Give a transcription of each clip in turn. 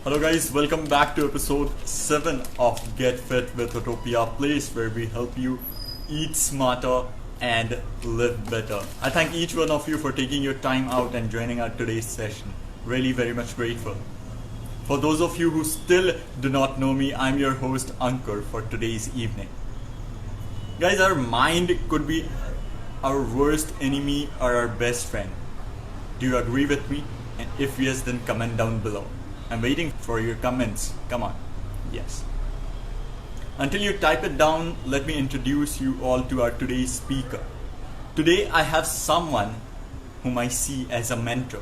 Hello, guys, welcome back to episode 7 of Get Fit with Utopia, place where we help you eat smarter and live better. I thank each one of you for taking your time out and joining our today's session. Really, very much grateful. For those of you who still do not know me, I'm your host Ankur for today's evening. Guys, our mind could be our worst enemy or our best friend. Do you agree with me? And if yes, then comment down below. I'm waiting for your comments. Come on. Yes. Until you type it down, let me introduce you all to our today's speaker. Today I have someone whom I see as a mentor,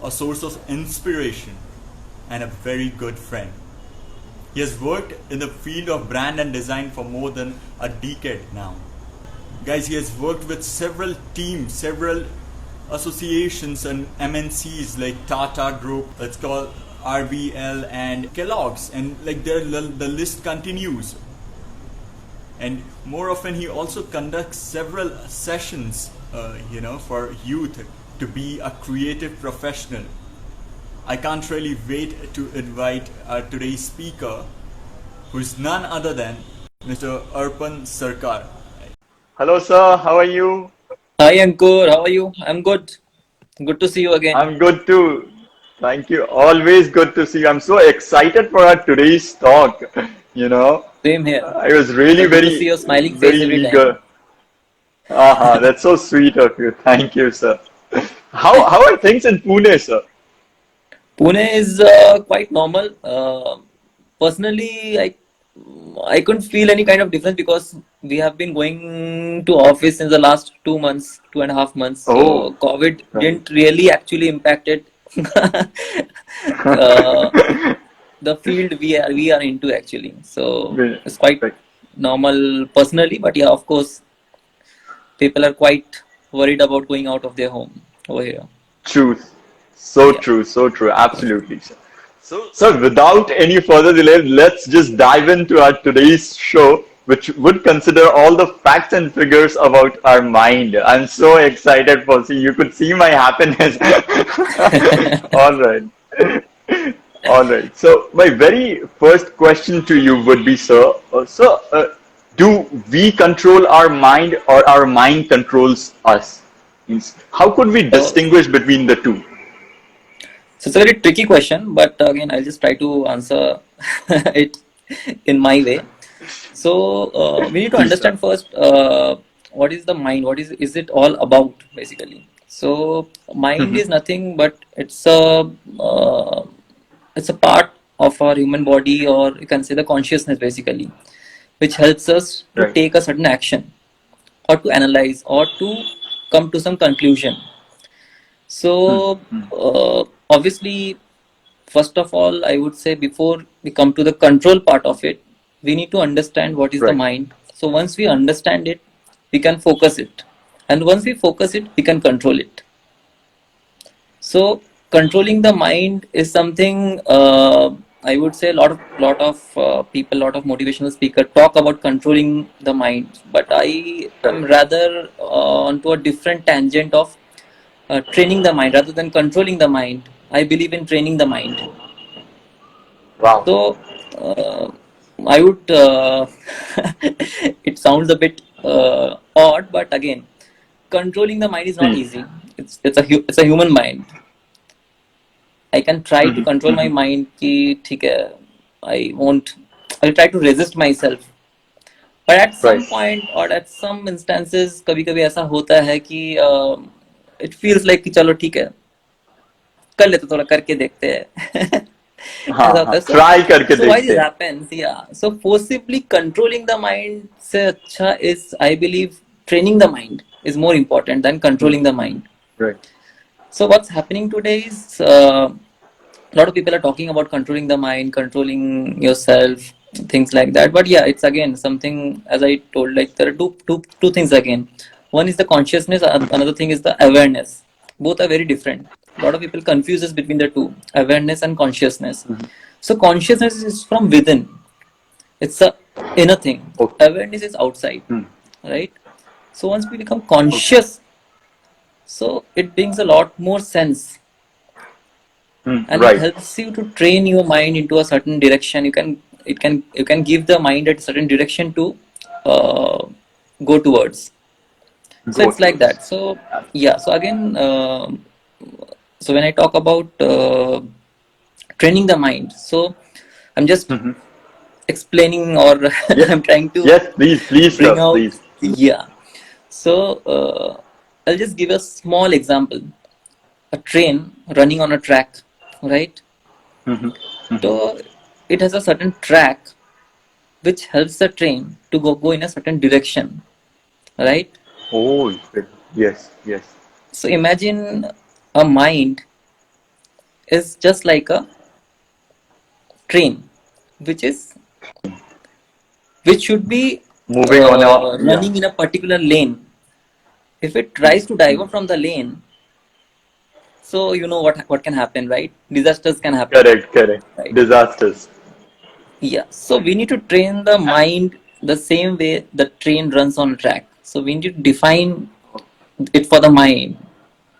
a source of inspiration, and a very good friend. He has worked in the field of brand and design for more than a decade now. Guys, he has worked with several teams, several associations and MNCs like Tata Group, let's call RBL and Kellogg's, and like the list continues. And more often he also conducts several sessions for youth to be a creative professional. I can't really wait to invite our today's speaker, who is none other than Mr. Arpan Sarkar. Hello sir, how are you? Hi Ankur, how are you? I'm good. Good to see you again. I'm good too. Thank you. Always good to see you. I'm so excited for our today's talk. You know, Same here. I was really Good to see very, your smiling very face every time. eager. That's so sweet of you. Thank you, sir. How are things in Pune, sir? Pune is quite normal. Personally, I couldn't feel any kind of difference because we have been going to office in the last 2 months, 2.5 months. So Oh, COVID right. didn't really actually impacted uh, the field we are into actually. So it's quite Right. normal personally, but yeah, of course, people are quite worried about going out of their home over here. Truth. So Yeah. true, so true. Absolutely, sir. So, without any further delay, let's just dive into our today's show, which would consider all the facts and figures about our mind. I'm so excited for see. You could see my happiness. All right. All right. So, my very first question to you would be, sir, do we control our mind or our mind controls us? Means, how could we Uh, distinguish between the two? so it's a very tricky question, but again, I'll just try to answer it in my way. So we need to Please, sir. understand first what is the mind? What is it all about basically? So mind is nothing but it's a part of our human body, or you can say the consciousness basically, which helps us to Right. take a certain action or to analyze or to come to some conclusion. So, obviously, first of all, I would say before we come to the control part of it, we need to understand what is the Right. mind. So, once we understand it, we can focus it. And once we focus it, we can control it. So, controlling the mind is something I would say a lot of people, lot of motivational speakers talk about controlling the mind. But I am Right. rather onto a different tangent of training the mind rather than controlling the mind. I believe in training the mind. Wow. So uh, I would. It sounds a bit odd, but again, controlling the mind is not Please. easy. It's a human mind. I can try to control my mind. कि ठीक है, I won't. I'll try to resist myself. But at Right. some point or at some instances, कभी कभी ऐसा होता है कि it feels like कि चलो ठीक है, कर लेते, थोड़ा करके देखते हैं. ऐसा होता है. so ट्राई करके so why देखते this हैं. happens, yeah, so forcibly controlling the mind से अच्छा is, I believe, training the mind is more important than controlling the mind. Right. So what's happening today is a lot of people are talking about controlling the mind, controlling yourself, things like that. But yeah, it's again something, as I told, like there are two things again. One is the consciousness, another thing is the awareness. Both are very different. A lot of people confuses between the two, awareness and consciousness. So consciousness is from within. It's a inner thing. Okay. Awareness is outside, right? So once we become Okay. conscious, so it brings a lot more sense. and it Right. helps you to train your mind into a certain direction. You can give the mind a certain direction to uh, go towards. So Go it's like towards. that. So yeah, so again, so when I talk about training the mind, so I'm just explaining, or Yes. I'm trying to Yes. Please, bring sir. out. Please. Yeah, so I'll just give a small example. A train running on a track, right? So it has a certain track which helps the train to go in a certain direction, right? Oh, yes. Yes. So imagine a mind is just like a train, which is which should be Moving on a, yeah. running in a particular lane. If it tries to divert from the lane, so you know what can happen, right? Disasters can happen, Correct. Correct. right? Disasters. Yeah. So we need to train the mind the same way the train runs on a track. So we need to define it for the mind,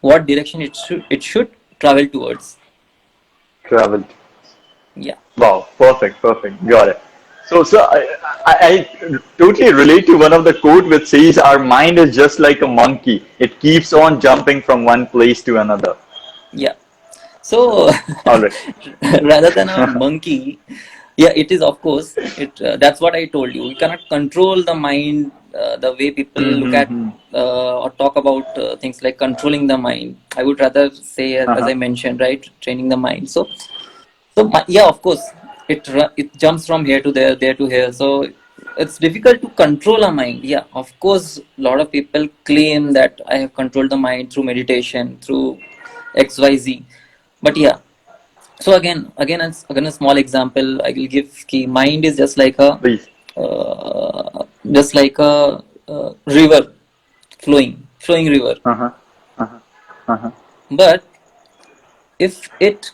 what direction it should travel towards. Travel. Yeah. Wow, perfect, perfect. Got it. So I totally relate to one of the quote which says our mind is just like a monkey. It keeps on jumping from one place to another. Yeah. So All right. rather than a monkey, yeah, it is, of course. It That's what I told you. You cannot control the mind the way people look at Mm-hmm. or talk about things like controlling the mind. I would rather say, as Uh-huh. I mentioned, right, training the mind. So yeah, of course, it jumps from here to there, there to here. So it's difficult to control a mind. Yeah, of course, a lot of people claim that I have controlled the mind through meditation, through XYZ. But yeah, so again a small example I will give. Ki mind is Please. just like a river, flowing river. Uh-huh. Uh-huh. Uh-huh. But if it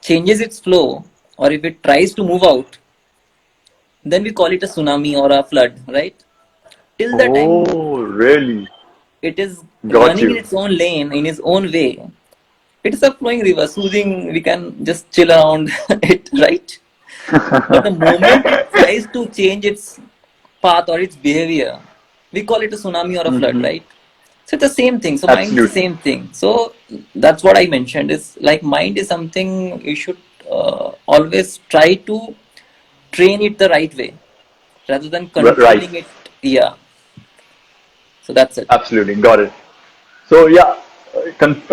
changes its flow, or if it tries to move out, then we call it a tsunami or a flood, right? Till the time Oh, really? it is Got running in you. its own lane, in its own way, it is a flowing river, soothing. We can just chill around it, right? But the moment it tries to change its path or its behavior, we call it a tsunami or a flood, Mm-hmm. right? So it's the same thing. So mind is the Absolutely. same thing. So that's what I mentioned. Is like mind is something you should always try to train it the right way rather than Right. controlling it. Yeah. So that's it. Absolutely. Got it. So yeah,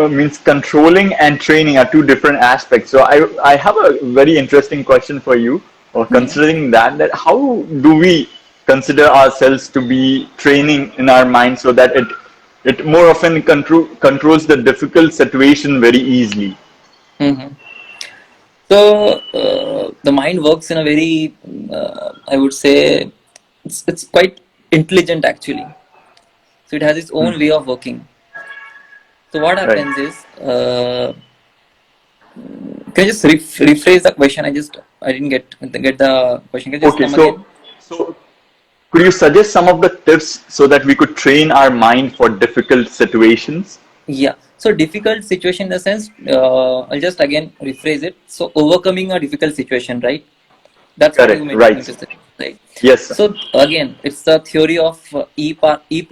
means controlling and training are two different aspects. So I have a very interesting question for you. Or Hmm. considering that how do we consider ourselves to be training in our mind so that it more often controls the difficult situation very easily. Hmm. So the mind works in a very, I would say, it's quite intelligent actually. So it has its own way of working. So what Right. happens is, can you just rephrase the question? I didn't get the question. Can you just Okay. come again? So could you suggest some of the tips so that we could train our mind for difficult situations? Yeah. So difficult situation in the sense, I'll just again rephrase it. So overcoming a difficult situation, right? That's what you Correct. meant Right. to say, right? Yes, sir. So again, it's the theory of E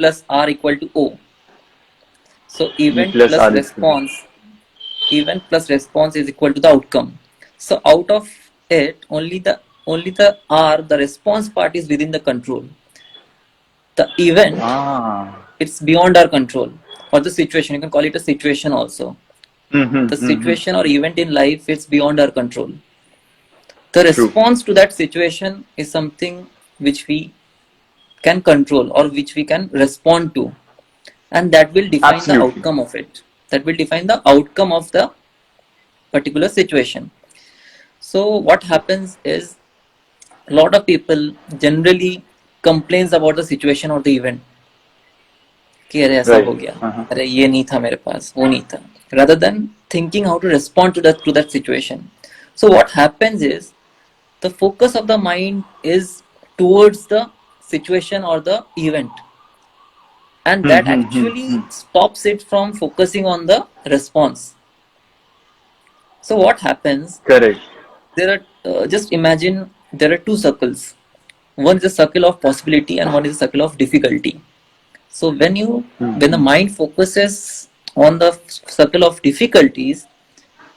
plus R equal to O. So E plus R equal. event plus response is equal to the outcome. So out of it, only the R, the response part is within the control. The event, Ah. it's beyond our control, or the situation. You can call it a situation also. The Mm-hmm, mm-hmm. situation or event in life is beyond our control. The True. response to that situation is something which we can control or which we can respond to, and that will define the Absolutely. outcome of it. That will define the outcome of the particular situation. So what happens is, a lot of people generally complains about the situation or the event कि अरे ऐसा Right. हो गया, Uh-huh. अरे ये नहीं था मेरे पास, वो नहीं था, rather than thinking how to respond to that situation. So what happens is, the focus of the mind is towards the situation or the event, and that Mm-hmm, actually stops it from focusing on the response. So what happens? Correct. There are just imagine there are two circles. One is a circle of possibility and one is a circle of difficulty. So when the mind focuses on the circle of difficulties,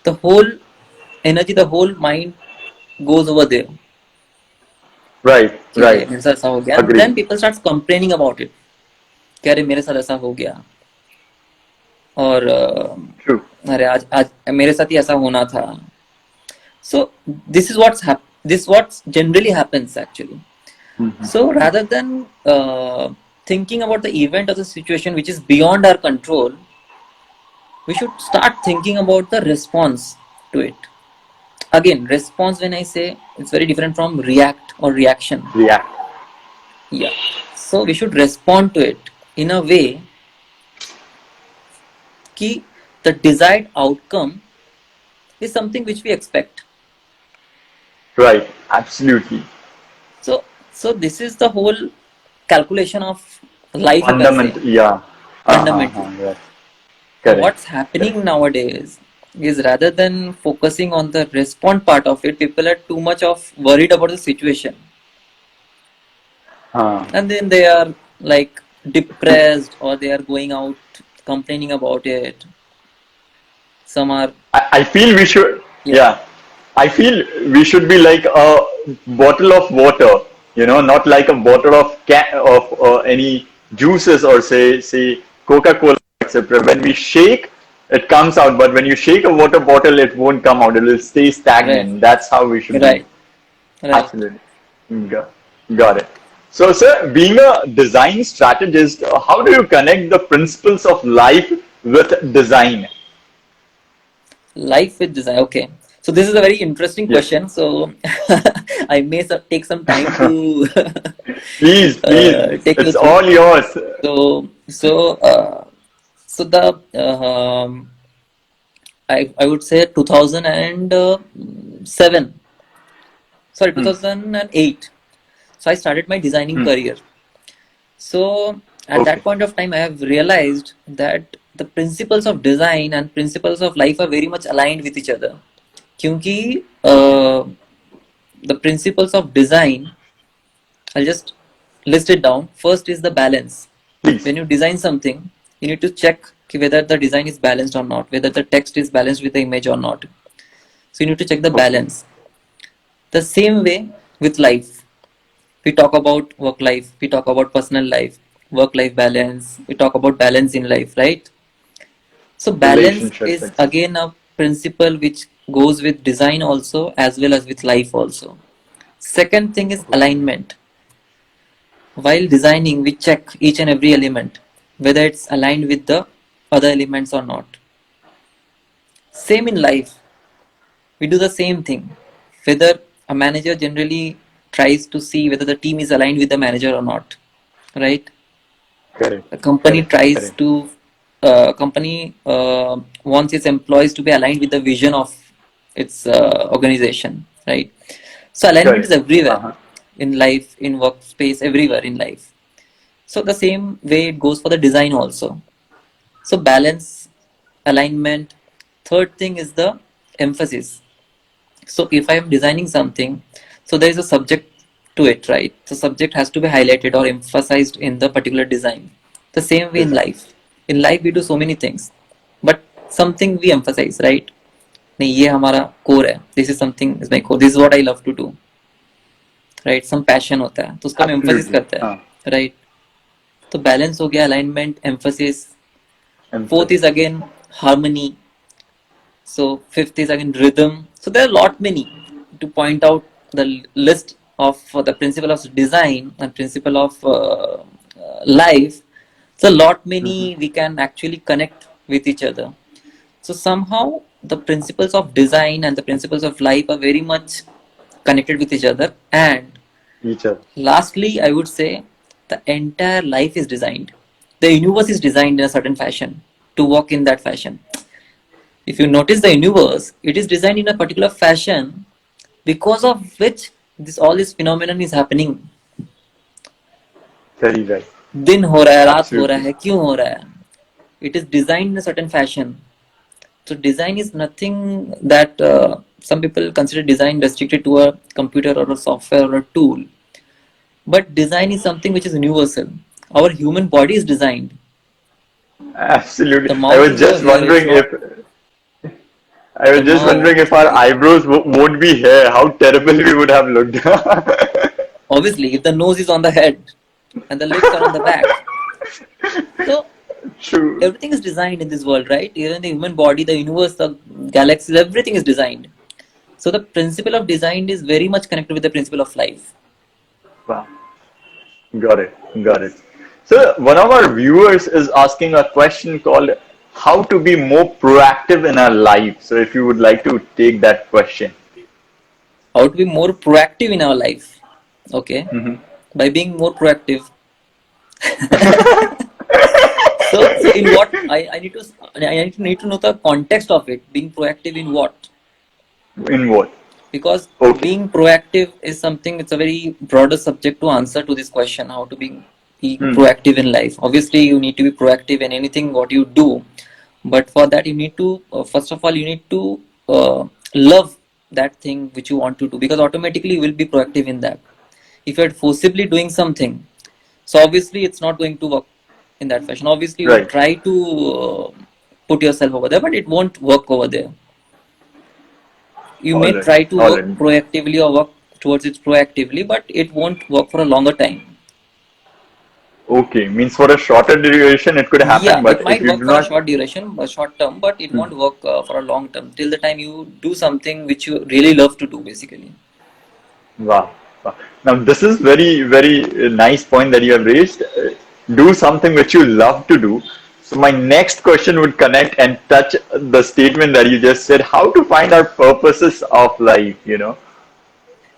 the whole energy, the whole mind goes over there. Right. कि अरे Right. मेरे साथ ऐसा हो गया, and then Agree. people starts complaining about it. कि अरे मेरे साथ ऐसा हो गया, और True. अरे आज आज मेरे साथ ही ऐसा होना था. So this is this what generally happens actually. So rather than thinking about the event or the situation which is beyond our control, we should start thinking about the response to it. Again, response, when I say, it's very different from react or reaction. React. Yeah. So we should respond to it in a way that the desired outcome is something which we expect. Right. Absolutely. So this is the whole calculation of life. Fundamental. Yeah. Fundamentally. Yes. Correct. What's happening nowadays is rather than focusing on the respond part of it, people are too much of worried about the situation. And then they are like depressed, or they are going out complaining about it. Some are. I feel we should. Yeah. I feel we should be like a bottle of water, not like a bottle of any juices or say Coca-Cola, etc. When we shake, it comes out, but when you shake a water bottle, it won't come out. It will stay stagnant. Right. That's how we should Right. be. Absolutely. Got it. So, sir, being a design strategist, how do you connect the principles of life with design? Life with design. Okay. So this is a very interesting question. So I may take some time to please, take it's all yours. So the I would say 2007. Sorry, 2008. So I started my designing career. So at that point of time, I have realized that the principles of design and principles of life are very much aligned with each other. Kyunki the principles of design, I'll just list it down. First is the balance. Please. When you design something, you need to check whether the design is balanced or not, whether the text is balanced with the image or not. So you need to check the balance. The same way with life. We talk about work life, we talk about personal life, work-life balance, we talk about balance in life, right? So balance is again a principle which goes with design also, as well as with life also. Second thing is alignment. While designing, we check each and every element, whether it's aligned with the other elements or not. Same in life. We do the same thing. Whether a manager generally tries to see whether the team is aligned with the manager or not, right? Correct. The company tries to company wants its employees to be aligned with the vision of its organization, right? So alignment is everywhere in life, in workspace, everywhere in life. So the same way it goes for the design also. So balance, alignment. Third thing is the emphasis. So if I am designing something, so there is a subject to it, right? The subject has to be highlighted or emphasized in the particular design. The same way in life. In life we do so many things, but something we emphasize, right? नहीं ये हमारा core है. This is something is my core. This is what I love to do. Right? Some passion होता है, तो उसका हम emphasize करते हैं, right? तो balance हो गया, alignment, emphasis. Fourth is again harmony. So fifth is again rhythm. So there are a lot many to point out the list of the principle of design and principle of life. So a lot many we can actually connect with each other. So somehow the principles of design and the principles of life are very much connected with each other. And lastly, I would say the entire life is designed. The universe is designed in a certain fashion to work in that fashion. If you notice the universe, it is designed in a particular fashion because of which all this phenomenon is happening. Very right. दिन हो रहा है, रात हो रहा है, क्यों हो रहा है? It is designed in a certain fashion. So design is nothing that some people consider design restricted to a computer or a software or a tool. But design is something which is universal. Our human body is designed. Absolutely. The mouth is a hair. It's not I the was just mouth. wondering if our eyebrows won't be hair, how terrible we would have looked. Obviously, if the nose is on the head and the lips are on the back. So True. everything is designed in this world, right? Even the human body, the universe, the galaxies, everything is designed. So the principle of design is very much connected with the principle of life. Wow. Got it. Got it. So one of our viewers is asking a question called how to be more proactive in our life. So if you would like to take that question. How to be more proactive in our life? Okay, by being more proactive. So in what I need to know the context of it. Being proactive in what? In what? Because Okay. being proactive is something, it's a very broader subject to answer to this question, how to be proactive in life. Obviously you need to be proactive in anything what you do, but for that you need to first of all you need to love that thing which you want to do, because automatically you will be proactive in that. If you're forcibly doing something, so obviously it's not going to work in that fashion. Obviously you will Right. try to put yourself over there, but it won't work over there. You All may right. try to All work right. proactively or work towards it proactively, but it won't work for a longer time. Okay. Means for a shorter duration it could happen, Yeah, it but if might you work do for a not. short duration, a short term, but it won't work for a long term till the time you do something which you really love to do, basically. Wow. Wow. Now, this is very, very nice point that you have raised. Do something which you love to do. So, my next question would connect and touch the statement that you just said, how to find our purposes of life,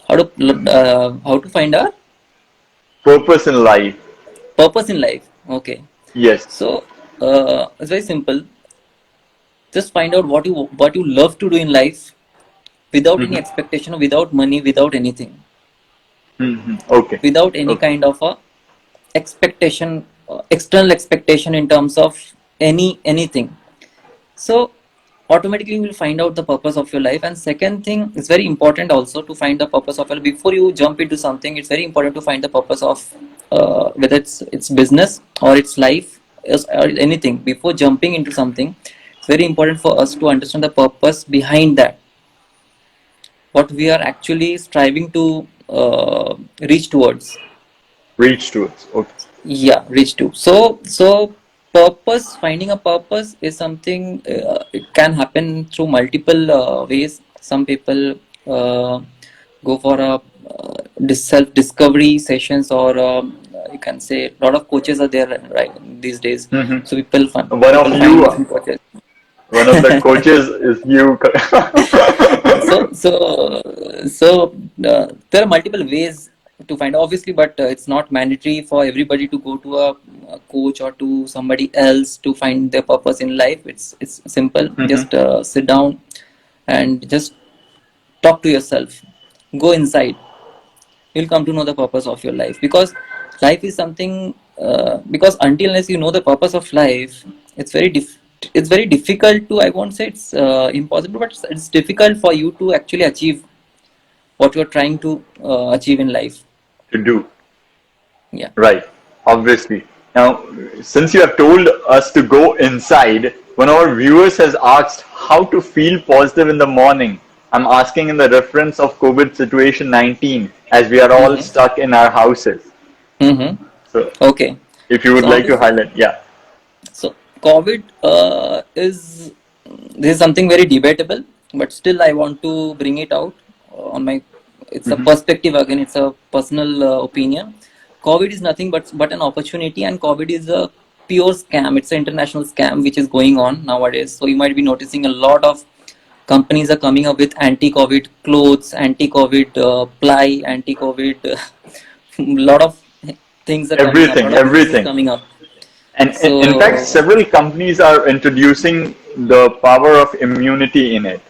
How to find our purpose in life. purpose in life? Okay, Yes. so it's very simple. Just find out what you love to do in life without any expectation, without money, without anything, Okay. without any Okay. kind of a expectation, external expectation in terms of anything. So automatically you will find out the purpose of your life. And second thing, it's very important also to find the purpose of your, before you jump into something, it's very important to find the purpose of whether it's business or it's life or anything. Before jumping into something, it's very important for us to understand the purpose behind that, what we are actually striving to reach towards. Reach towards. Okay. Yeah, reach to. So purpose, finding a purpose is something, it can happen through multiple ways. Some people go for a self discovery sessions, or you can say a lot of coaches are there right these days. So One of people find you, different coaches. one of the coaches is you. So there are multiple ways to find, obviously, but it's not mandatory for everybody to go to a coach or to somebody else to find their purpose in life. It's simple. Just sit down and just talk to yourself. Go inside. You'll come to know the purpose of your life, because life is something. Because until unless you know the purpose of life, it's it's very difficult to. I won't say it's impossible, but it's difficult for you to actually achieve what you're trying to achieve in life. To do. Yeah. Right, obviously. Now, since you have told us to go inside, one of our viewers has asked how to feel positive in the morning. I'm asking in the reference of COVID situation 19, as we are all Mm-hmm. stuck in our houses. Mm-hmm. So, Okay. if you would So how like to to highlight, yeah. so COVID is this is something very debatable, but still I want to bring it out on my. It's a perspective again. It's a personal opinion. COVID is nothing but an opportunity, and COVID is a pure scam. It's an international scam which is going on nowadays. So you might be noticing a lot of companies are coming up with anti-COVID clothes, anti-COVID ply, anti-COVID. Lot of things are coming up. A Everything, lot of diseases everything. coming up. And in fact, So several companies are introducing the power of immunity in it.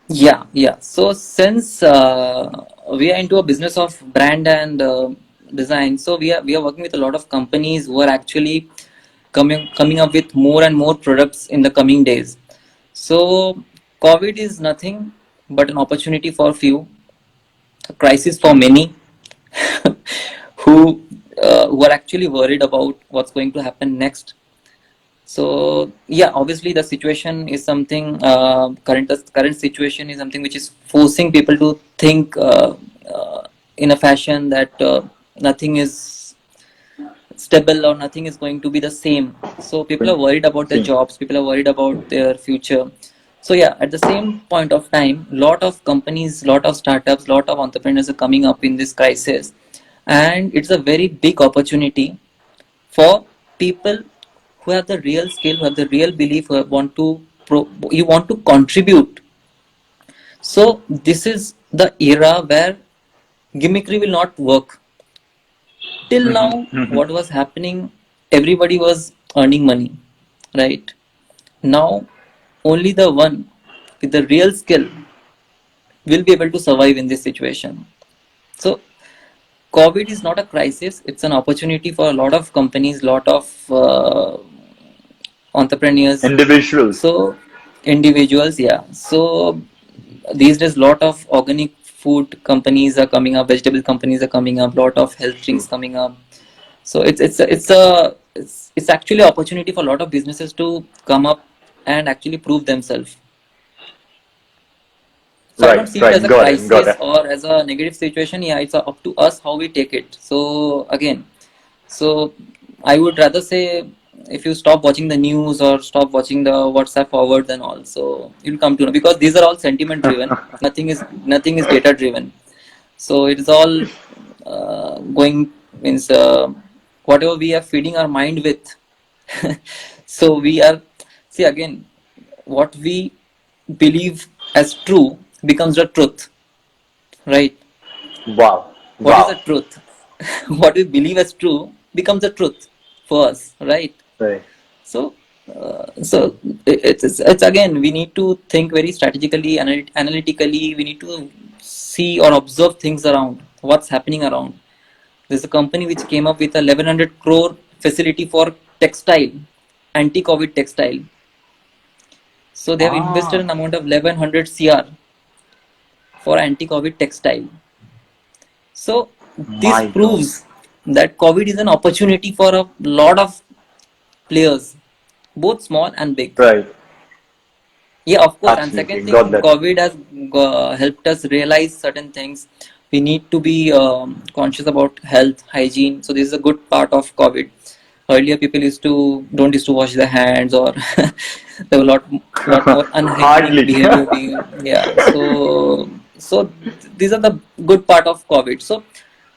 yeah. So since we are into a business of brand and design, so we are working with a lot of companies who are actually coming up with more and more products in the coming days. So COVID is nothing but an opportunity for few, a crisis for many who who are actually worried about what's going to happen next. So yeah, obviously the situation is something, current situation is something which is forcing people to think in a fashion that nothing is stable or nothing is going to be the same. So people are worried about their Same. jobs, people are worried about their future. So yeah, at the same point of time, lot of companies, lot of startups, lot of entrepreneurs are coming up in this crisis, and it's a very big opportunity for people who have the real skill, who have the real belief, who want to you want to contribute. So this is the era where gimmickry will not work. Till now, what was happening? Everybody was earning money, right? Now, only the one with the real skill will be able to survive in this situation. So COVID is not a crisis; it's an opportunity for a lot of companies, lot of entrepreneurs. Individuals. So individuals, yeah. So these days, lot of organic food companies are coming up, vegetable companies are coming up, lot of health drinks coming up. So it's actually an opportunity for a lot of businesses to come up and actually prove themselves. So I don't see it as Right. a Got it. Got crisis it. or as a negative situation. Yeah, it's up to us how we take it. So again, so I would rather say if you stop watching the news or stop watching the WhatsApp forwards and all, so you'll come to know, because these are all sentiment driven. Nothing is data driven. So it is all going means whatever we are feeding our mind with. So we are, see again, what we believe as true becomes the truth, right? Wow. What is the Wow. truth? What we believe as true becomes the truth for us, right? Right. So, it's again, we need to think very strategically, analytically. We need to see or observe things around, what's happening around. There's a company which came up with a 1100 crore facility for textile, anti-COVID textile. So they have invested Ah, an amount of 1100 CR for anti-COVID textile. So this my God. proves that COVID is an opportunity for a lot of players, both small and big. Right. Yeah, of course. And Absolutely. second Got thing, that. COVID has helped us realize certain things. We need to be conscious about health, hygiene. So this is a good part of COVID. Earlier, people don't used to wash their hands, or there were lot more unhygienic Hardly. behavior being, yeah. So these are the good part of COVID. So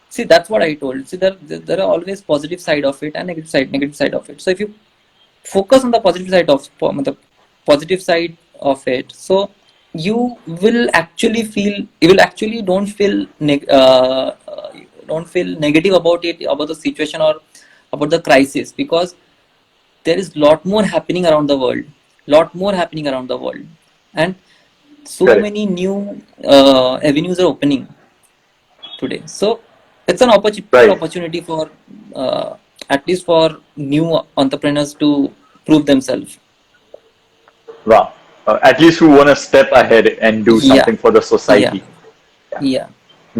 see, that's what I told. See, there are always positive side of it and negative side of it. So if you focus on the positive side of it, so you will actually don't feel negative about it, about the situation or about the crisis, because there is lot more happening around the world, and so Correct. many new avenues are opening today. So it's an Right. opportunity for at least for new entrepreneurs to prove themselves. Wow. At least we want to step ahead and do Yeah, something for the yeah, society. yeah.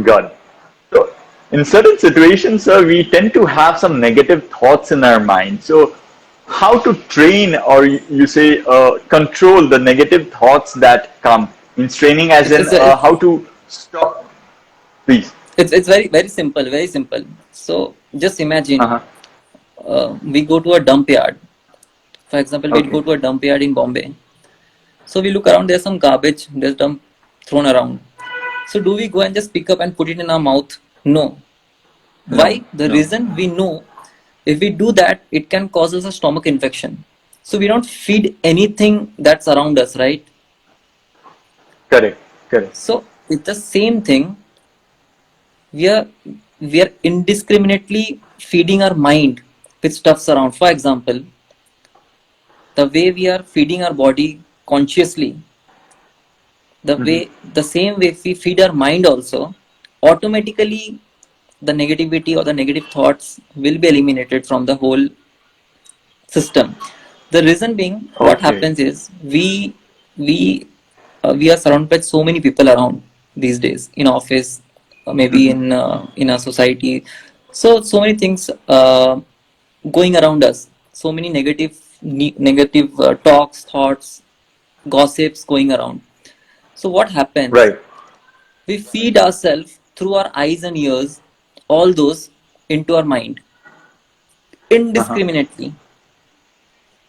Got it. So, in certain situations, sir, we tend to have some negative thoughts in our mind. So, how to train or you say control the negative thoughts that come? In training, as It's in it's it's how to stop. Please. it's very very simple, very simple. So just imagine Uh-huh. we go to a dump yard. For example, we Okay. go to a dump yard in Bombay. So we look around. There's some garbage. There's dump thrown around. So do we go and just pick up and put it in our mouth? No. No. Why? The No. reason, we know if we do that, it can cause us a stomach infection. So we don't feed anything that's around us, right? Correct. Correct. So it's the same thing. We are indiscriminately feeding our mind with stuffs around. For example, the way we are feeding our body consciously, the same way we feed our mind also, automatically the negativity or the negative thoughts will be eliminated from the whole system. The reason being, what Okay. happens is we are surrounded by so many people around these days in office, maybe Mhm. in a society. So many things going around us. So many negative talks, thoughts, gossips going around. So what happens? Right. We feed ourselves through our eyes and ears, all those into our mind Uh-huh. indiscriminately,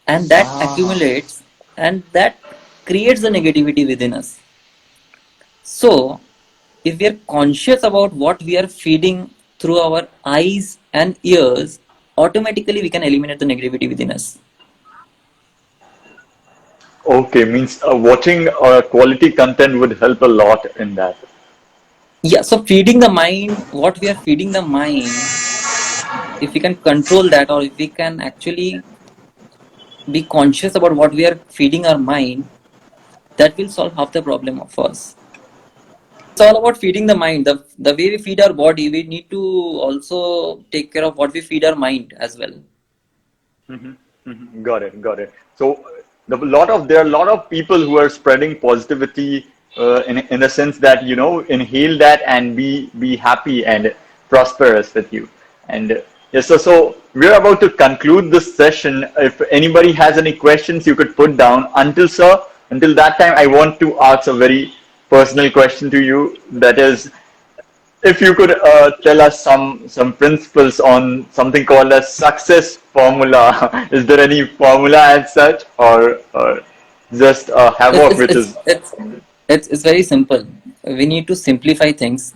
and that Ah. accumulates and that creates the negativity within us. So, if we are conscious about what we are feeding through our eyes and ears, automatically we can eliminate the negativity within us. Okay, means watching quality content would help a lot in that. Yeah, so feeding the mind, what we are feeding the mind, if we can control that, or if we can actually be conscious about what we are feeding our mind, that will solve half the problem of us. It's all about feeding the mind. The way we feed our body, we need to also take care of what we feed our mind as well. Got it, got it. So there are a lot of people who are spreading positivity in the sense that inhale that and be happy and prosperous with you. And yes, so we're about to conclude this session. If anybody has any questions, you could put down. Until that time, I want to ask a very personal question to you. That is, if you could tell us some principles on something called a success formula. Is there any formula as such, or just a It's havoc it's which it's is it's it's very simple. We need to simplify things,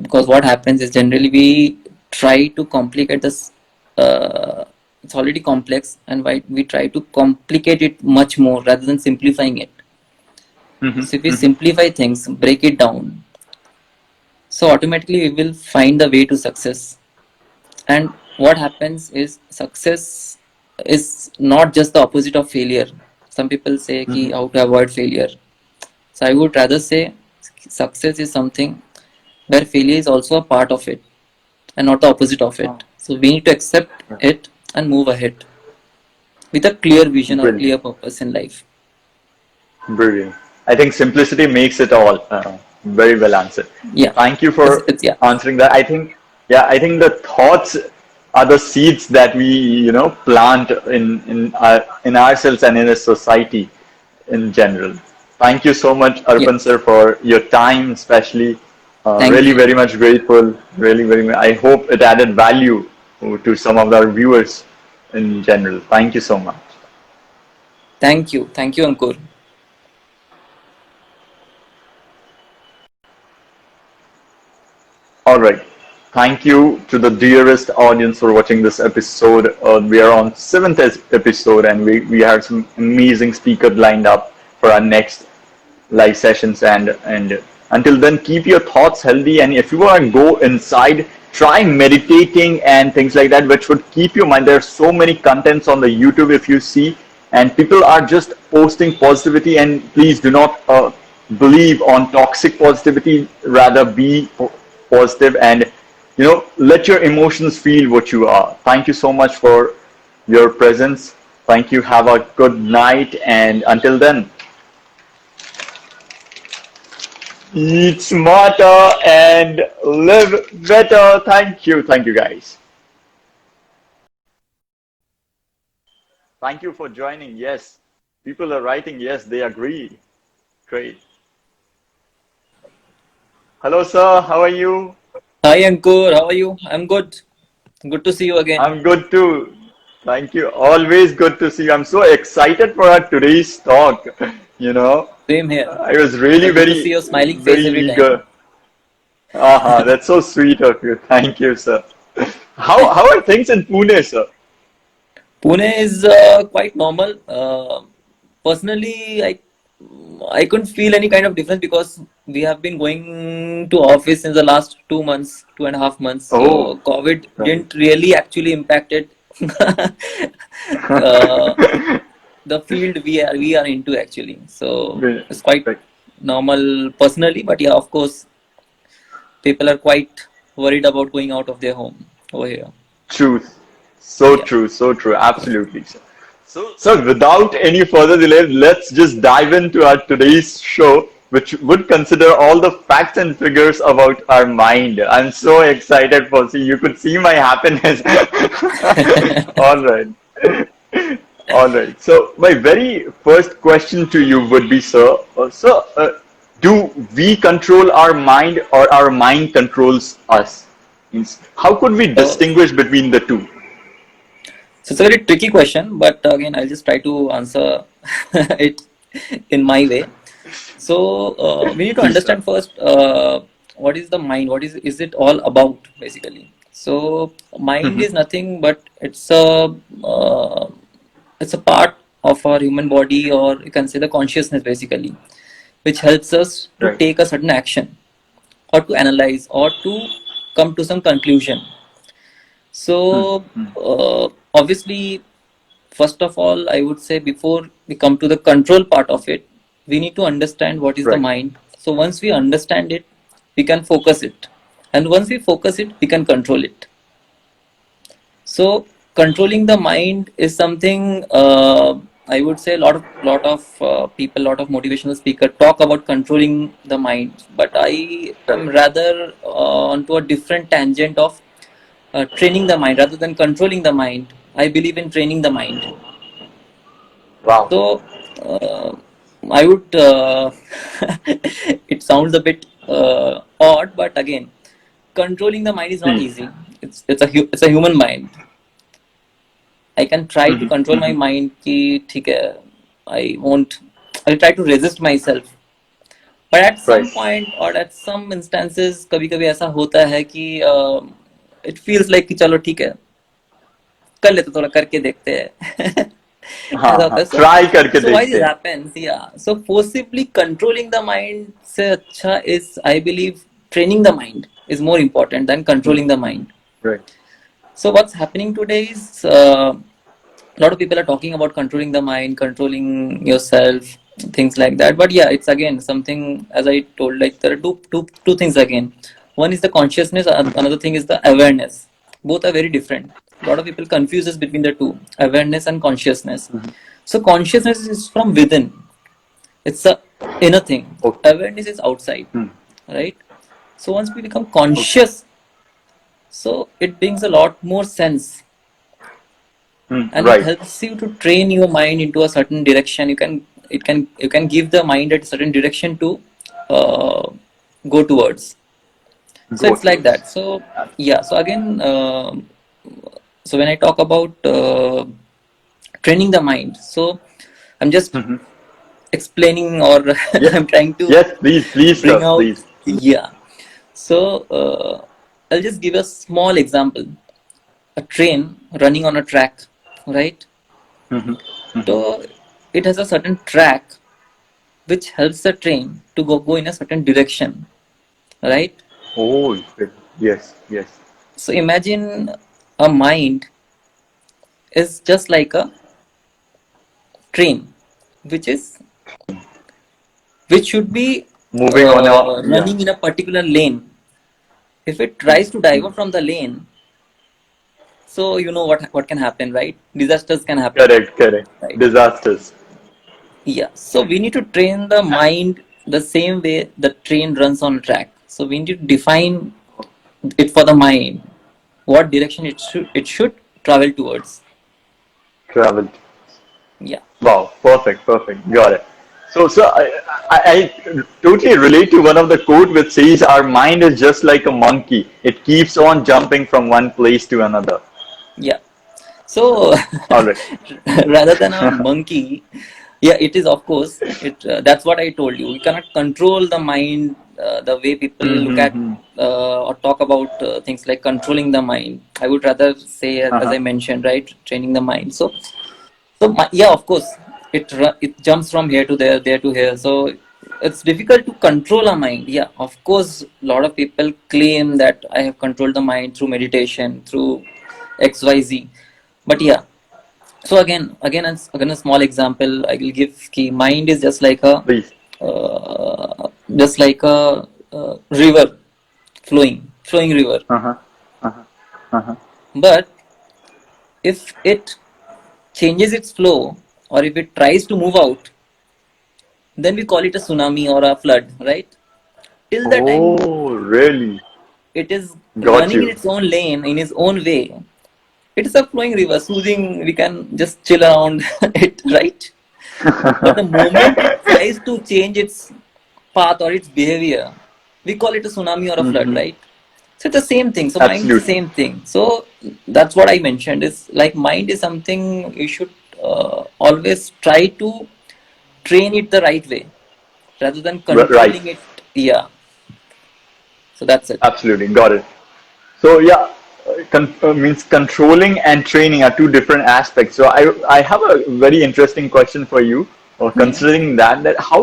because what happens is generally we try to complicate this. It's already complex, and why we try to complicate it much more rather than simplifying it. Mhm, So if we mhm. simplify things, break it down, so automatically we will find the way to success. And what happens is success is not just the opposite of failure. Some people say ki how to avoid failure. So I would rather say success is something where failure is also a part of it and not the opposite of Oh, it. So we need to accept it and move ahead with a clear vision or brilliant, clear purpose in life. brilliant. I think simplicity makes it all. Very well answered. Yeah. Thank you It's, for it's yeah. answering that. I think the thoughts are the seeds that we plant in ourselves and in a society in general. Thank you so much, Yeah. Arpan sir, for your time, especially. Thank Really, you. very much grateful. Really, I hope it added value to some of our viewers in general. Thank you so much. Thank you. Thank you, Ankur. All right. Thank you to the dearest audience for watching this episode. We are on seventh episode, and we have some amazing speakers lined up for our next live sessions. And until then, keep your thoughts healthy. And if you want to go inside, try meditating and things like that, which would keep your mind. There are so many contents on the YouTube if you see, and people are just posting positivity. And please do not believe on toxic positivity. Rather, be positive and let your emotions feel what you are. Thank you so much for your presence. Thank you. Have a good night, and until then, eat smarter and live better. Thank you guys. Thank you for joining. Yes, people are writing. Yes, they agree. Great. Hello, sir. How are you? Hi, Ankur. How are you? I'm good. Good to see you again. I'm good too. Thank you. Always good to see you. I'm so excited for our today's talk. You know, Same here. I was really Good to see your smiling very face every time. eager. That's so sweet of you. Thank you, sir. How are things in Pune, sir? Pune is quite normal. Personally, I couldn't feel any kind of difference because we have been going to office in the last 2 months, 2.5 months. Oh, So COVID right. didn't really actually impacted uh, the field we are into actually. So Right. it's quite Right. normal personally, but yeah, of course, people are quite worried about going out of their home over here. Truth. So Yeah. true, so true. Absolutely. So without any further delay, let's just dive into our today's show, which would consider all the facts and figures about our mind. I'm so excited for see. You could see my happiness. All right. All right. So my very first question to you would be, sir. Do we control our mind or our mind controls us? Means, how could we Uh, distinguish between the two? so it's a very tricky question, but again, I'll just try to answer it in my way. So we need to Please, sir. understand first what is the mind? What is it all about basically? So mind is nothing but uh, it's a part of our human body, or you can say the consciousness basically, which helps us to Right. take a certain action or to analyze or to come to some conclusion. Hmm. So Hmm. obviously, first of all, I would say before we come to the control part of it, we need to understand what is the Right. mind. So once we understand it, we can focus it, and once we focus it, we can control it. So controlling the mind is something I would say a lot of people, lot of motivational speakers talk about controlling the mind, but I am Correct. rather onto a different tangent of training the mind rather than controlling the mind. I believe in training the mind. Wow. So I would. It sounds a bit odd, but again, controlling the mind is not Please. easy. It's a human mind. I can try to Hmm. control my Hmm. mind. कि ठीक है, I won't. I'll try to resist myself. But at Right. some point or at some instances, कभी-कभी ऐसा होता है कि it feels like कि चलो ठीक है, कर लेते थोड़ा करके देखते हैं. हाँ ऐसा हाँ. होता है. So Try करके so why देखते this हैं. happens? Yeah. So forcibly controlling the mind से अच्छा is, I believe, training the mind is more important than Hmm. controlling the mind. Right. So what's happening today is a lot of people are talking about controlling the mind, controlling yourself, things like that. But yeah, it's again something, as I told, like there are two things again. One is the consciousness, another thing is the awareness. Both are very different. A lot of people confuses between the two, awareness and consciousness. So consciousness is from within. It's a inner thing. Okay. Awareness is outside, Hmm. right? So once we become Okay. conscious, so it brings a lot more sense, Hmm. and it Right. helps you to train your mind into a certain direction. You can give the mind a certain direction to uh, go towards. So Go it's like towards. that. So yeah, so again, so when I talk about training the mind, so I'm just Hmm. explaining, or Yes. I'm trying to Yes. Please. Please, bring sir. out. Please. Yeah, so I'll just give a small example. A train running on a track, right? Hmm. Hmm. So it has a certain track which helps the train to go in a certain direction, right? Oh. Yes. Yes. So imagine a mind is just like a train, which is which should be Moving on a yeah. running in a particular lane. If it Hmm. tries to Hmm. divert from the lane, so you know what can happen, right? Disasters can happen, Correct. Correct. right? Disasters. Yeah. So we need to train the mind the same way the train runs on a track. So we need to define it for the mind, what direction it should travel towards. Travel. Yeah. Wow, perfect, perfect. Got it. So I totally relate to one of the quote which says our mind is just like a monkey. It keeps on jumping from one place to another. Yeah. So All right. rather than a monkey, yeah, it is, of course. It That's what I told you. We cannot control the mind the way people look at Mm-hmm. or talk about things like controlling the mind. I would rather say, as Uh-huh. I mentioned, right, training the mind. So yeah, of course, it jumps from here to there, there to here. So it's difficult to control a mind. Yeah, of course, a lot of people claim that I have controlled the mind through meditation, through XYZ. But yeah, so again a small example I will give. Ki mind is Please. just like a river, flowing river. Uh-huh. Uh-huh. Uh-huh. But if it changes its flow or if it tries to move out, then we call it a tsunami or a flood, right? Till the time Oh, really? it is Got running in you. its own lane, in its own way, it is a flowing river, soothing, we can just chill around it, right? But the moment it tries to change its path or its behavior, we call it a tsunami or a flood, Hmm. right? So it's the same thing. So mind is the Absolutely. same thing. So that's what I mentioned. Is like mind is something you should always try to train it the right way rather than Right. controlling it. Yeah. So that's it. Absolutely. Got it. So yeah, means controlling and training are two different aspects. So I have a very interesting question for you. Or Hmm. considering that how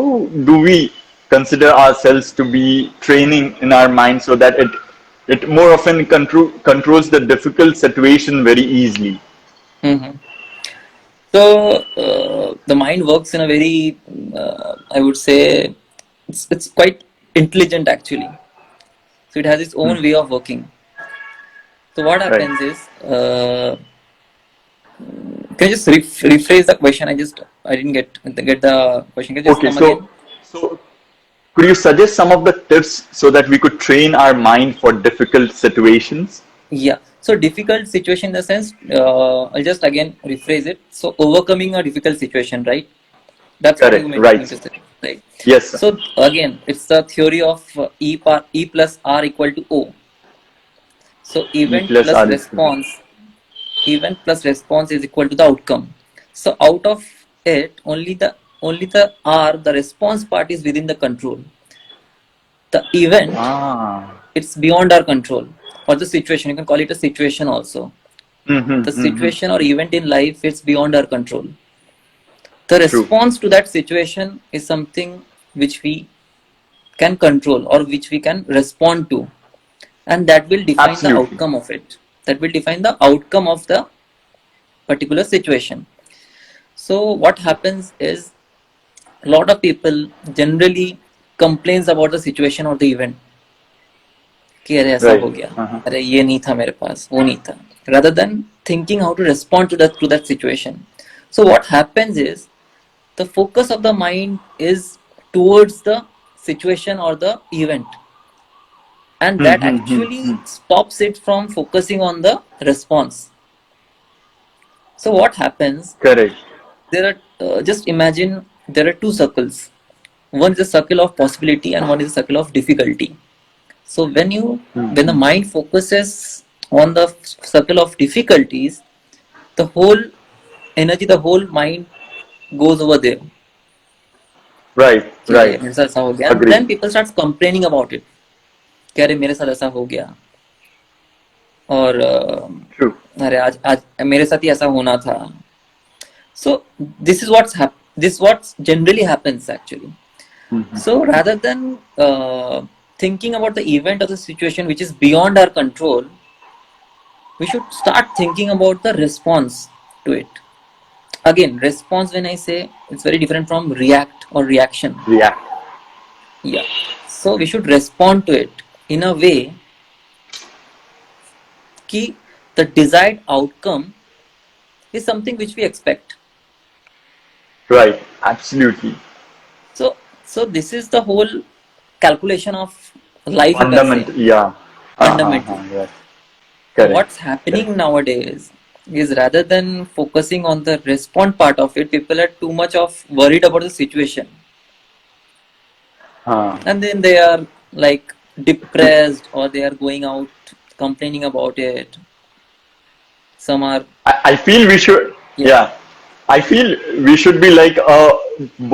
do we consider ourselves to be training in our mind so that it more often controls the difficult situation very easily. Hmm. So the mind works in a very, I would say, it's quite intelligent actually. So it has its own way of working. So what Right. happens is, can you just rephrase the question? I didn't get the question. Can you just Okay. come again? So could you suggest some of the tips so that we could train our mind for difficult situations? Yeah. So difficult situation in the sense, I'll just again rephrase it. So overcoming a difficult situation, right? That's what you Correct. meant me Right. to say, right? Yes, sir. So again, it's the theory of E plus R equal to O. So E plus R is event plus response is equal to the outcome. So out of it, only the R, the response part is within the control. The event, ah. it's beyond our control, or the situation. You can call it a situation also. Mm-hmm, The mm-hmm. situation or event in life, it's beyond our control. The True. response to that situation is something which we can control or which we can respond to, and that will define the Absolutely. outcome of it. That will define the outcome of the particular situation. So what happens is, a lot of people generally complains about the situation or the event कि अरे ऐसा Right. हो गया, Uh-huh. अरे ये नहीं था मेरे पास, वो नहीं था, rather than thinking how to respond to that situation. So what happens is, the focus of the mind is towards the situation or the event, and that Mm-hmm, actually mm-hmm. stops it from focusing on the response. So what happens, Correct. there are just imagine there are two circles. One is a circle of possibility and one is a circle of difficulty. So when the Mm-hmm. mind focuses on the circle of difficulties, the whole energy, the whole mind goes over there. Right, कि अरे right. मेरे साथ ऐसा हो गया, and Agree. then people start complaining about it. कि अरे मेरे साथ ऐसा हो गया, और True. अरे आज आज मेरे साथ ही ऐसा होना था. So this is what generally happens actually. Mm-hmm. So rather than thinking about the event or the situation which is beyond our control, we should start thinking about the response to it. Again, response, when I say, it's very different from react or reaction. React. Yeah. So we should respond to it in a way that the desired outcome is something which we expect. Right. Absolutely. So this is the whole calculation of life, you can say, Fundamental. Yeah. fundamental. Yes. So Correct. what's Correct. happening nowadays is, rather than focusing on the respond part of it, people are too much of worried about the situation, Uh, and then they are like depressed, or they are going out complaining about it. Some are, I feel we should. yeah, Yeah. I feel we should be like a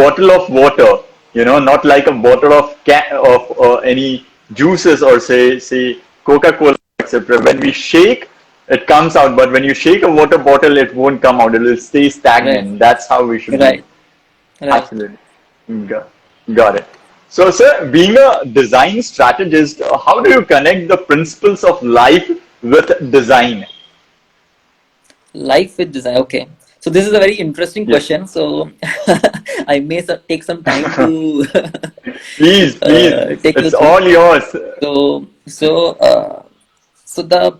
bottle of water. Not like a bottle of any juices or say Coca-Cola, etc. When we shake, it comes out, but when you shake a water bottle, it won't come out. It will stay right, stagnant. That's how we should be. right, right. Absolutely. Got it. So, sir, being a design strategist, how do you connect the principles of life with design? Life with design. Okay. So this is a very interesting Yes. question. So I may take some time to Please, please. take you It's through. all yours. So, so the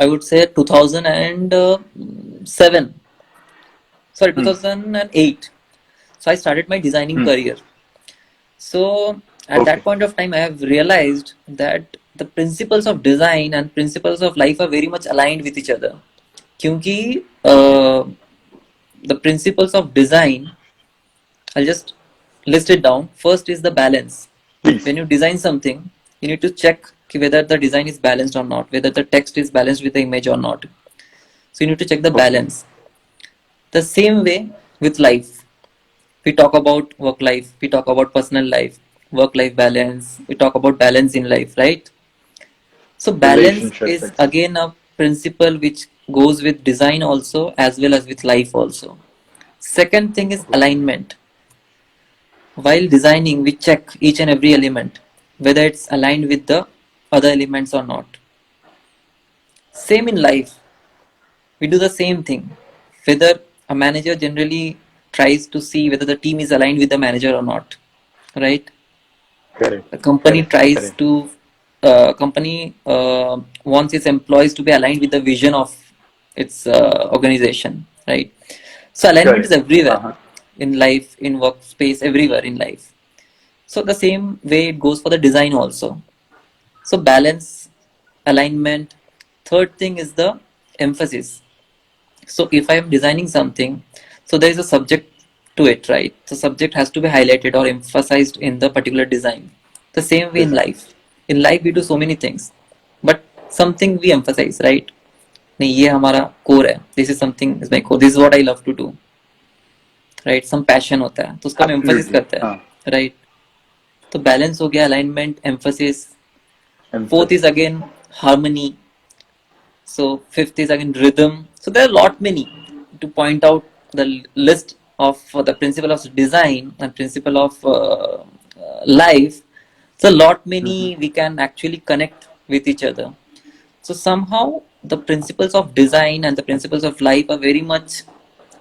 I would say 2007. Sorry, 2008. So I started my designing career. So at that point of time, I have realized that the principles of design and principles of life are very much aligned with each other. क्योंकि the principles of design, I'll just list it down. First is the balance. Please. When you design something, you need to check whether the design is balanced or not, whether the text is balanced with the image or not. So you need to check the balance. The same way with life. We talk about work life, we talk about personal life, work life balance, we talk about balance in life, right? So balance Relationships, is again a principle which goes with design also as well as with life also. Second thing is alignment. While designing, we check each and every element, whether it's aligned with the other elements or not. Same in life. We do the same thing. Whether a manager generally tries to see whether the team is aligned with the manager or not, right? Correct. The company tries Correct. to, company wants its employees to be aligned with the vision of its organization, right? So alignment is Correct. everywhere in life, in workspace, everywhere in life. So the same way it goes for the design also. So balance, alignment. Third thing is the emphasis. So if I am designing something, so there is a subject to it, right? The subject has to be highlighted or emphasized in the particular design. The same way in Design. life. In life we do so many things, but something we emphasize, right? नहीं ये हमारा core है. This is something is my core. This is what I love to do. Right? Some passion होता है, तो उसका हम emphasis Absolutely. करते हैं, right? तो balance हो गया, alignment, emphasis. Fourth is again harmony. So fifth is again rhythm. So there are a lot many to point out the list of the principle of design and principle of life. So a lot many we can actually connect with each other. So somehow the principles of design and the principles of life are very much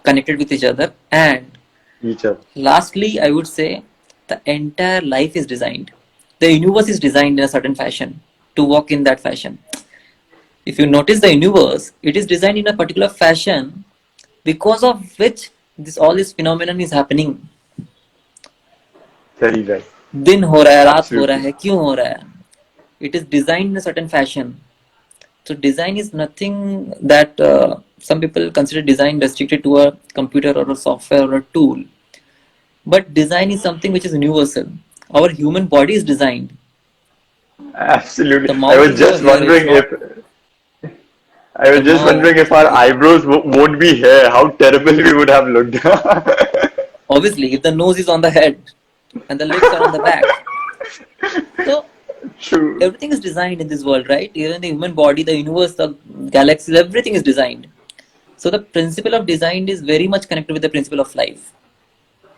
connected with each other. And Each other. lastly, I would say the entire life is designed. The universe is designed in a certain fashion to work in that fashion. If you notice the universe, it is designed in a particular fashion because of which this phenomenon is happening. Very right. दिन हो रहा है, रात हो रहा Absolutely. है, क्यों हो रहा है? It is designed in a certain fashion. So design is nothing that some people consider design restricted to a computer or a software or a tool. But design is something which is universal. Our human body is designed. Absolutely. The I mouth was is over just here. It's wondering not the mouth. if our eyebrows won't be here, how terrible we would have looked. Obviously, if the nose is on the head and the lips are on the back. So True. everything is designed in this world, right? Even the human body, the universe, the galaxies, everything is designed. So the principle of design is very much connected with the principle of life.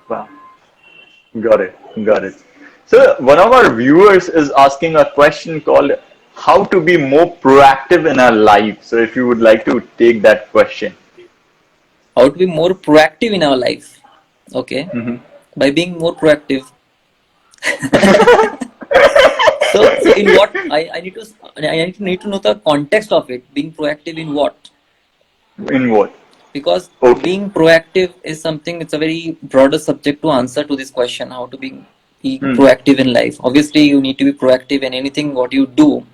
Wow. Got it. Got it. So one of our viewers is asking a question called how to be more proactive in our life. So if you would like to take that question. How to be more proactive in our life? Okay. By being more proactive. So in what I need to know the context of it. Being proactive in what? In what? Because being proactive is something, it's a very broader subject to answer to this question, how to be proactive in life. Obviously you need to be proactive in anything what you do,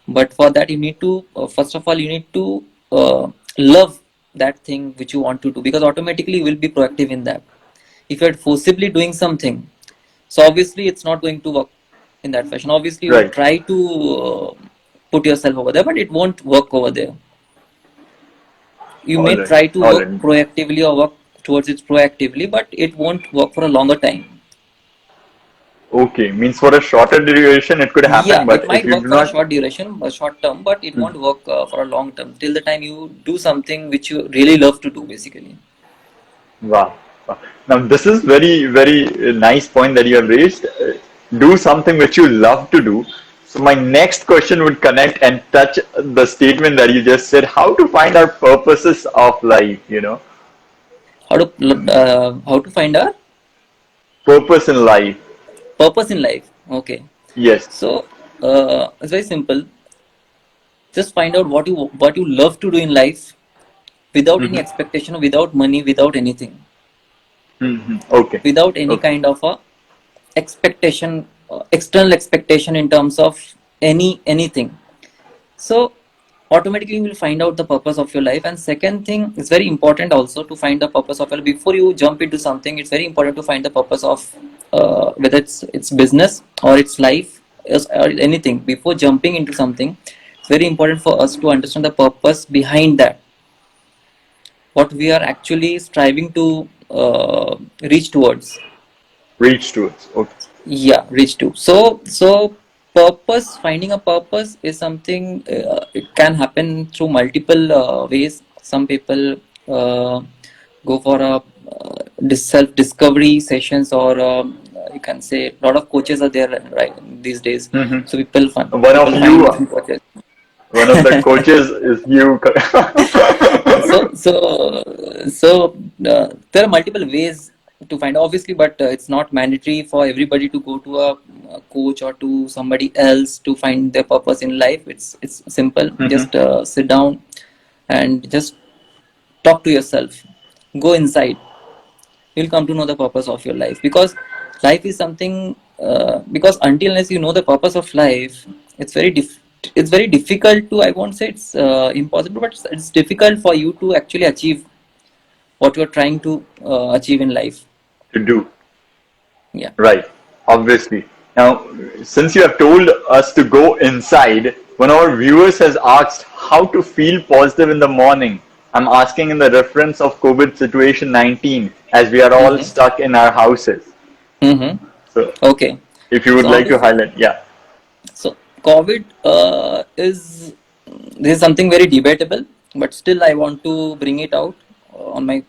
but for that you need to first of all you need to love that thing which you want to do, because automatically you will be proactive in that. If you're forcibly doing something, so obviously it's not going to work in that fashion. Obviously you will try to put yourself over there, but it won't work over there. You may try to work proactively or work towards it proactively, but it won't work for a longer time. Okay, means for a shorter duration it could happen, Yeah, but it might if you work do for a not. short duration, a short term, but it won't work for a long term till the time you do something which you really love to do, basically. Wow. Wow. Now this is very nice point that you have raised. Do something which you love to do. So my next question would connect and touch the statement that you just said. How to find our purposes of life? You know. How to find a Purpose in life. purpose in life? Okay. Yes. So it's very simple. just find out what you love to do in life without any Mm-hmm. expectation, without money, without anything, Mm-hmm. Okay. without any Okay. kind of a expectation, external expectation in terms of anything. So automatically you will find out the purpose of your life. And second thing, it's very important also to find the purpose of your life. Before you jump into something, it's very important to find the purpose of whether it's business or it's life or anything. Before jumping into something, it's very important for us to understand the purpose behind that, what we are actually striving to reach towards. Reach towards. Okay. Yeah, reach to. So purpose, finding a purpose is something, it can happen through multiple ways. Some people go for a self discovery sessions, or you can say a lot of coaches are there right these days. So Mm-hmm. people One of people find you, different coaches. one of the coaches is you. So there are multiple ways to find, obviously, but it's not mandatory for everybody to go to a coach or to somebody else to find their purpose in life. It's simple. Mm-hmm. Just sit down and just talk to yourself. Go inside. You'll come to know the purpose of your life, because life is something. Because until unless you know the purpose of life, it's it's very difficult to, I won't say it's impossible, but it's difficult for you to actually achieve what you're trying to achieve in life. To do. Yeah. Right, obviously. Now, since you have told us to go inside, one of our viewers has asked how to feel positive in the morning. I'm asking in the reference of COVID situation 19, as we are all Mm-hmm. stuck in our houses. Mm-hmm. So, Okay. if you would So how like to to highlight, yeah. So COVID is this is something very debatable, but still I want to bring it out on my.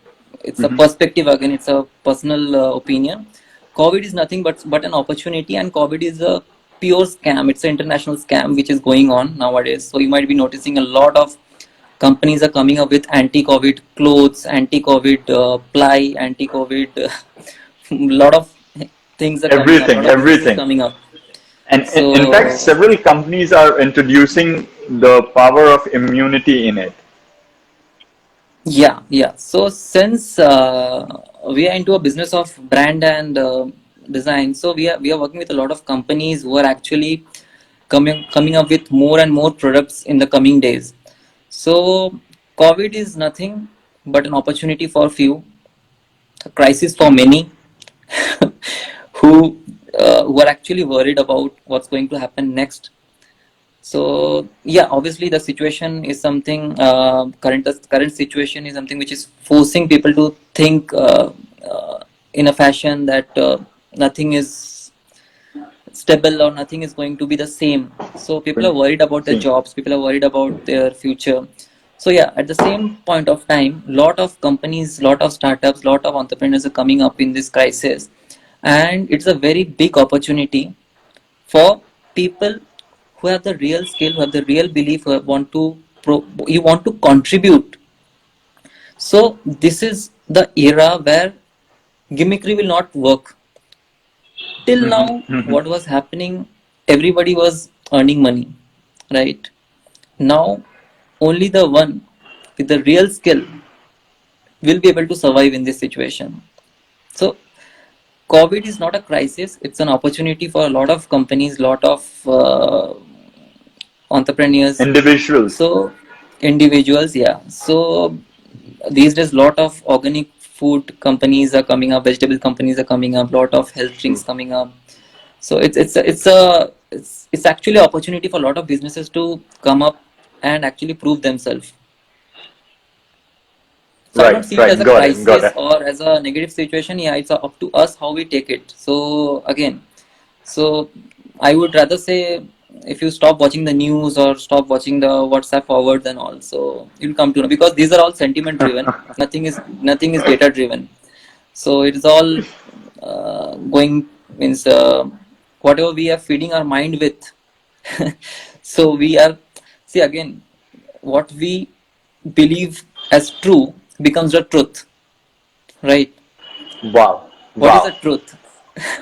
It's a Mm-hmm. perspective again. It's a personal opinion. COVID is nothing but an opportunity, and COVID is a pure scam. It's an international scam which is going on nowadays. So you might be noticing a lot of companies are coming up with anti-COVID clothes, anti-COVID ply, anti-COVID. Lot of things are coming up. Everything, Lot of businesses everything. coming up. And in fact, So several companies are introducing the power of immunity in it. yeah. So since we are into a business of brand and design, so we are working with a lot of companies who are actually coming up with more and more products in the coming days. So COVID is nothing but an opportunity for few, a crisis for many, who are actually worried about what's going to happen next. So yeah, obviously the situation is something, current situation is something which is forcing people to think in a fashion that nothing is stable or nothing is going to be the same. So people are worried about their See, jobs, people are worried about their future. So yeah, at the same point of time, lot of companies, lot of startups, lot of entrepreneurs are coming up in this crisis, and it's a very big opportunity for people who have the real skill, who have the real belief, who want to you want to contribute. So this is the era where gimmickry will not work. Till now, what was happening? Everybody was earning money, right? Now, only the one with the real skill will be able to survive in this situation. So COVID is not a crisis; it's an opportunity for a lot of companies, lot of entrepreneurs. individuals. So individuals, yeah. So these days, lot of organic food companies are coming up, vegetable companies are coming up, lot of health drinks True. coming up. So it's actually an opportunity for a lot of businesses to come up and actually prove themselves. So I don't Right, see it as right. a Got it, got crisis it. or as a negative situation. Yeah, it's up to us how we take it. So again, so I would rather say, if you stop watching the news or stop watching the WhatsApp forwards and all, so you'll come to know, because these are all sentiment driven. Nothing is data driven. So it is all going, means whatever we are feeding our mind with. So we are, see again, what we believe as true becomes the truth, right? Wow, What is the wow. truth?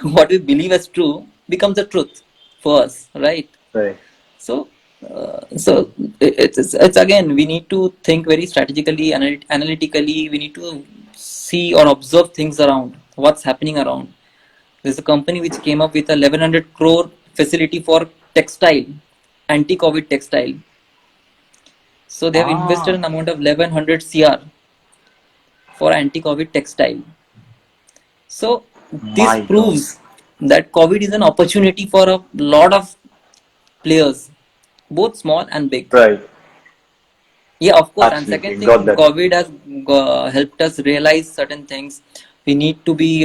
What we believe as true becomes the truth for us, right? Right. So So it's again, we need to think very strategically, analytically. We need to see or observe things around, what's happening around. There's a company which came up with a 1100 crore facility for textile, anti-COVID textile. So they have invested Ah, an amount of 1100 cr for anti-COVID textile. So this my God. proves that COVID is an opportunity for a lot of players, both small and big. Right. Yeah, of course. And Absolutely. second Got thing, that. COVID has helped us realize certain things. We need to be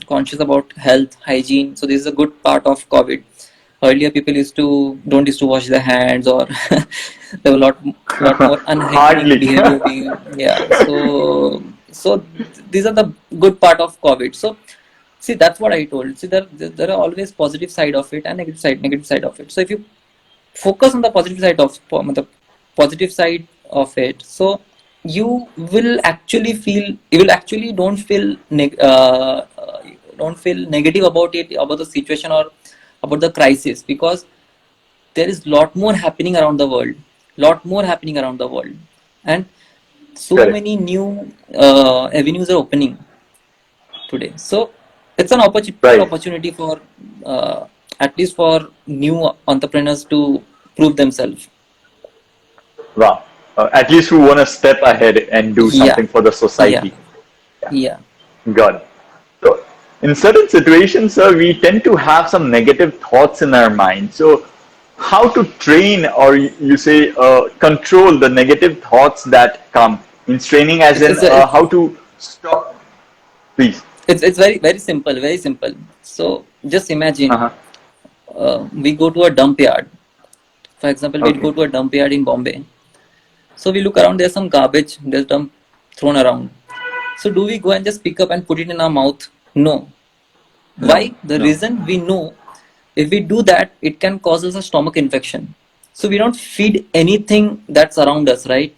conscious about health, hygiene. So this is a good part of COVID. Earlier, people don't used to wash their hands, or there were lot more unhygienic Hardly. behavior being, yeah. So these are the good part of COVID. So see, that's what I told. See, there are always positive side of it and negative side of it. So if you focus on the the positive side of it, so you will actually don't feel negative about it, about the situation or about the crisis, because there is lot more happening around the world, and so Correct. many new avenues are opening today. So it's an good Right. opportunity for uh, at least for new entrepreneurs to prove themselves. Wow. At least we want to step ahead and do Yeah, something for the yeah, society. yeah. Got it. So, in certain situations, sir, we tend to have some negative thoughts in our mind. So, how to train or you say control the negative thoughts that come? Means training as It's in it's a, it's how to stop. Please. it's very simple, very simple. So just imagine, Uh-huh. we go to a dump yard. For example, we Okay. go to a dump yard in Bombay. So we look around. There's some garbage. There's dump thrown around. So do we go and just pick up and put it in our mouth? No. No. Why? The No. reason, we know if we do that, it can cause us a stomach infection. So we don't feed anything that's around us, right?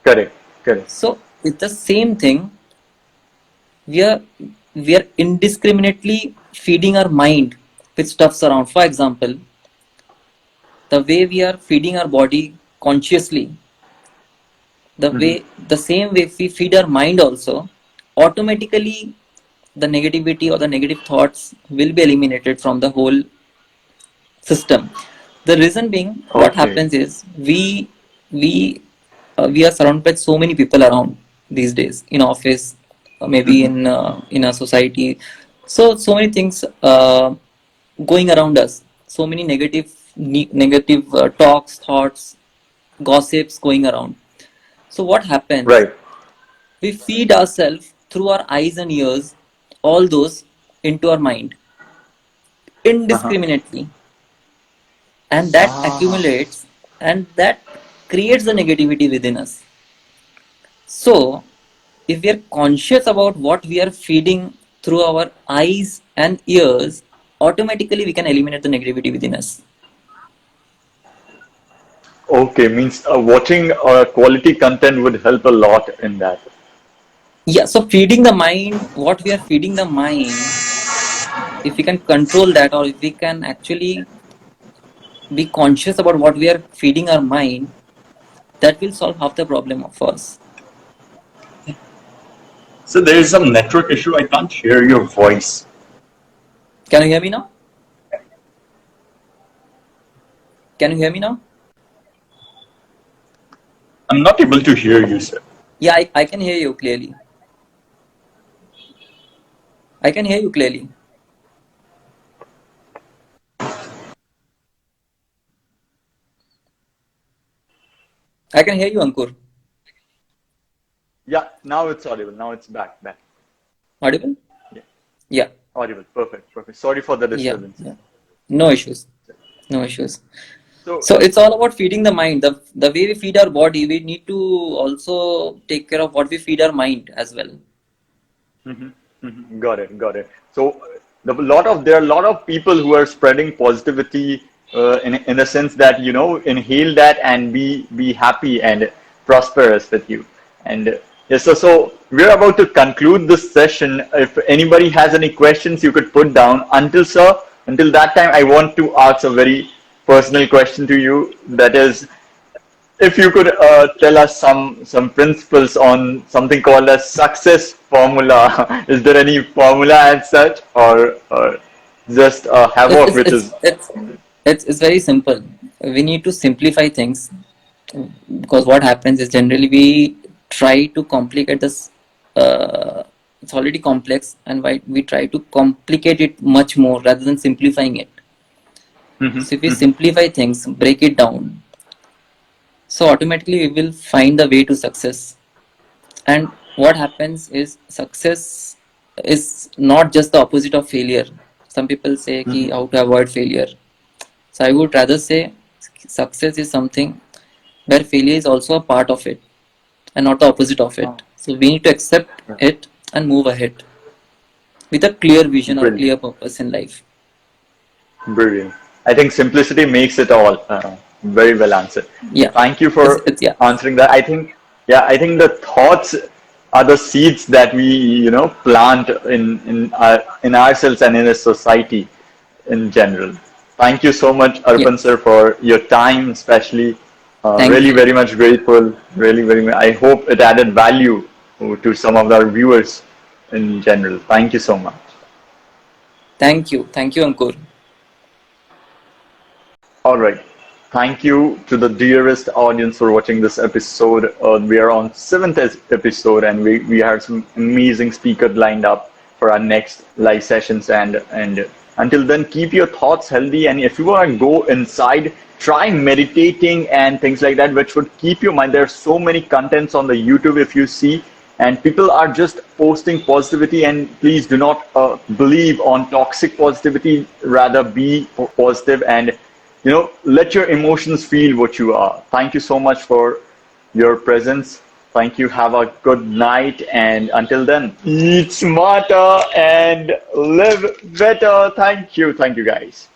Correct. Correct. So it's the same thing. We are indiscriminately feeding our mind with stuffs around. For example, the way we are feeding our body consciously, Hmm. the same way we feed our mind also, automatically the negativity or the negative thoughts will be eliminated from the whole system. The reason being, what Okay. happens is we we are surrounded by so many people around these days, in office, maybe Hmm. in a society. So many things going around us. So many negative talks, thoughts, gossips going around. So what happens? Right. We feed ourselves through our eyes and ears, all those into our mind Uh-huh. indiscriminately, and that Ah. accumulates, and that creates the negativity within us. So if we are conscious about what we are feeding through our eyes and ears, automatically we can eliminate the negativity within us. Okay. Means watching quality content would help a lot in that. Yeah, so feeding the mind, what we are feeding the mind, if we can control that, or if we can actually be conscious about what we are feeding our mind, that will solve half the problem of us. So there is some network issue. I can't hear your voice. Can you hear me now? Can you hear me now? I'm not able to hear you, sir. Yeah, I can hear you clearly. I can hear you clearly. I can hear you, Ankur. Yeah. Now it's audible. Now it's back. Back. Audible? Yeah. Yeah, Audible. Perfect. Perfect. Sorry for the yeah, disturbance. yeah. No issues. No issues. So, So it's all about feeding the mind. The way we feed our body, we need to also take care of what we feed our mind as well. mhm, mhm. Got it. Got it. So, there are a lot of people who are spreading positivity in the sense that inhale that and be happy and prosperous with you. And yes, so we're about to conclude this session. If anybody has any questions, you could put down. Until that time, I want to ask a very personal question to you. That is, if you could tell us some principles on something called a success formula. Is there any formula as such, or just a It's havoc it's which it's is it's it's very simple. We need to simplify things, because what happens is generally we try to complicate this. It's already complex, and why we try to complicate it much more rather than simplifying it. So if we simplify things, break it down, so automatically we will find the way to success. And what happens is success is not just the opposite of failure. Some people say ki how to avoid failure. So I would rather say success is something where failure is also a part of it and not the opposite of it. So we need to accept it and move ahead with a clear vision or brilliant? clear purpose in life. Brilliant. I think simplicity makes it all. Very well answered. Yeah. Thank you for It's yeah. answering that. I think, yeah, I think the thoughts are the seeds that we, plant in ourselves and in a society in general. Thank you so much, Yeah. Arpan sir, for your time, especially. Thank Really, you. very much grateful. Really, I hope it added value to some of our viewers in general. Thank you so much. Thank you. Thank you, Ankur. All right. Thank you to the dearest audience for watching this episode. We are on seventh episode, and we have some amazing speakers lined up for our next live sessions. And until then, keep your thoughts healthy. And if you want to go inside, try meditating and things like that, which would keep your mind. There are so many contents on the YouTube if you see, and people are just posting positivity. And please do not believe on toxic positivity. Rather, be positive and let your emotions feel what you are. Thank you so much for your presence. Thank you. Have a good night. And until then, eat smarter and live better. Thank you. Thank you, guys.